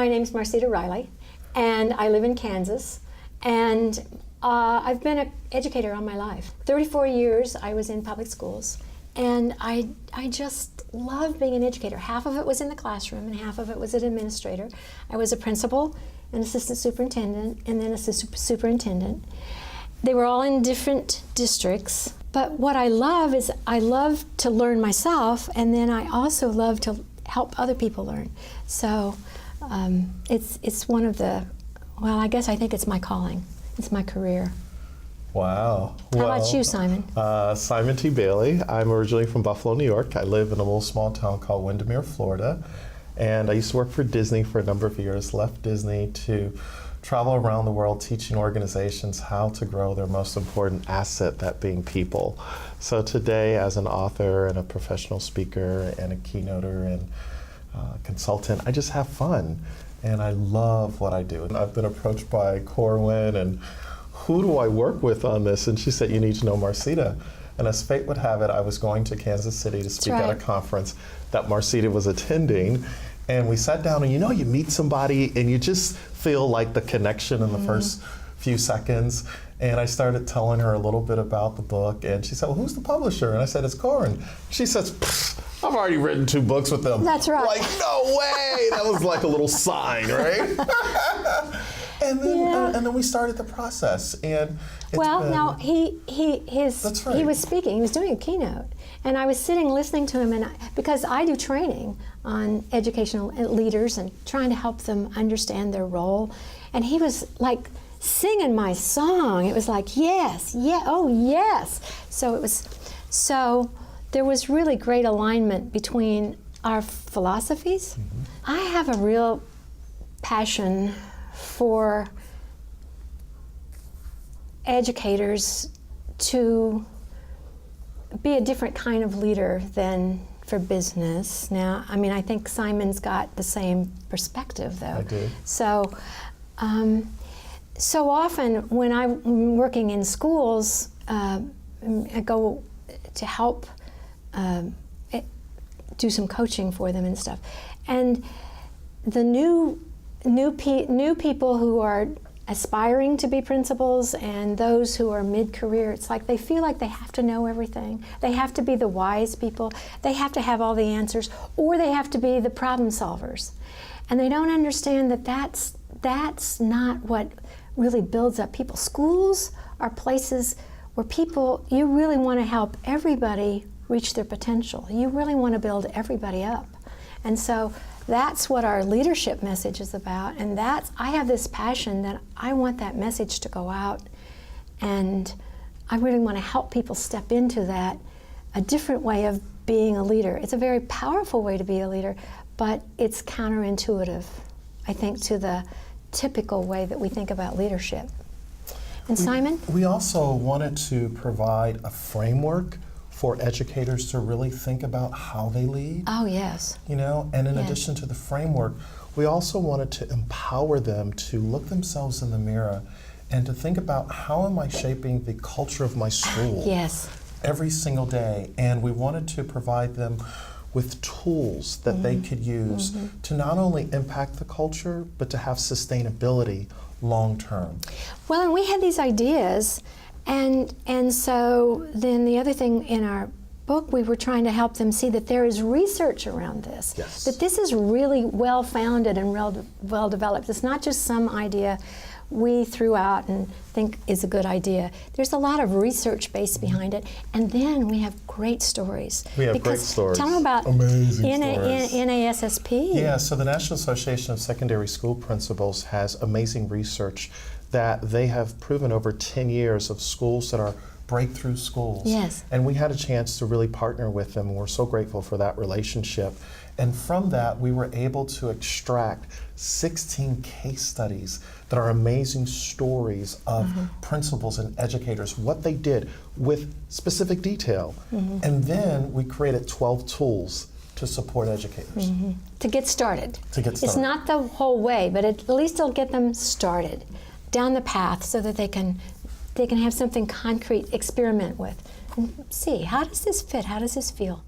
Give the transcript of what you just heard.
My name's Marceta Reilly, and I live in Kansas. And I've been an educator all my life. 34 years I was in public schools, and I just love being an educator. Half of it was in the classroom, and half of it was an administrator. I was a principal, an assistant superintendent, and then a superintendent. They were all in different districts. But what I love is I love to learn myself, and then I also love to help other people learn. So it's one of the, well, I think it's my calling. It's my career. Wow. How about you, Simon? Simon T. Bailey. I'm originally from Buffalo, New York. I live in a little small town called Windermere, Florida. And I used to work for Disney for a number of years, left Disney to travel around the world teaching organizations how to grow their most important asset, that being people. So today, as an author and a professional speaker and a keynoter and consultant, I just have fun. And I love what I do. And I've been approached by Corwin and who do I work with on this? And she said, you need to know Marceta. And as fate would have it, I was going to Kansas City to speak at a conference that Marceta was attending. And we sat down and you meet somebody and you just feel like the connection in the first few seconds. And I started telling her a little bit about the book, and she said, well, who's the publisher? And I said, it's Corwin. She says, I've already written 2 books with them. That's right. Like, no way! That was like a little sign, right? And then we started the process. And now he was speaking. He was doing a keynote, and I was sitting listening to him, and because I do training on educational leaders and trying to help them understand their role, and he was like singing my song. It was like, yes, yeah, oh yes. So there was really great alignment between our philosophies. I have a real passion for educators to be a different kind of leader than for business. Now, I think Simon's got the same perspective, though. I do. So often when I'm working in schools, I go to help do some coaching for them and stuff. And the new people who are aspiring to be principals and those who are mid-career, it's like they feel like they have to know everything. They have to be the wise people. They have to have all the answers, or they have to be the problem solvers. And they don't understand that that's not what really builds up people. Schools are places where you really want to help everybody reach their potential. You really want to build everybody up. And so that's what our leadership message is about, and I have this passion that I want that message to go out, and I really want to help people step into that, a different way of being a leader. It's a very powerful way to be a leader, but it's counterintuitive, I think, to the typical way that we think about leadership. And Simon? We also wanted to provide a framework for educators to really think about how they lead. Oh, yes. And in addition to the framework, we also wanted to empower them to look themselves in the mirror and to think about, how am I shaping the culture of my school every single day? And we wanted to provide them with tools that they could use to not only impact the culture, but to have sustainability long term. Well, and we had these ideas, and so then the other thing in our book, we were trying to help them see that there is research around this, that this is really well-founded and well-developed. It's not just some idea we threw out and think is a good idea. There's a lot of research base behind it, and then we have great stories. We have great stories. Tell them about NASSP. Yeah, so the National Association of Secondary School Principals has amazing research that they have proven over 10 years of schools that are breakthrough schools. Yes. And we had a chance to really partner with them, and we're so grateful for that relationship. And from that, we were able to extract 16 case studies that are amazing stories of principals and educators, what they did with specific detail. And then we created 12 tools to support educators. To get started. It's not the whole way, but at least it'll get them started down the path so that they can have something concrete, experiment with, and see, how does this fit? How does this feel?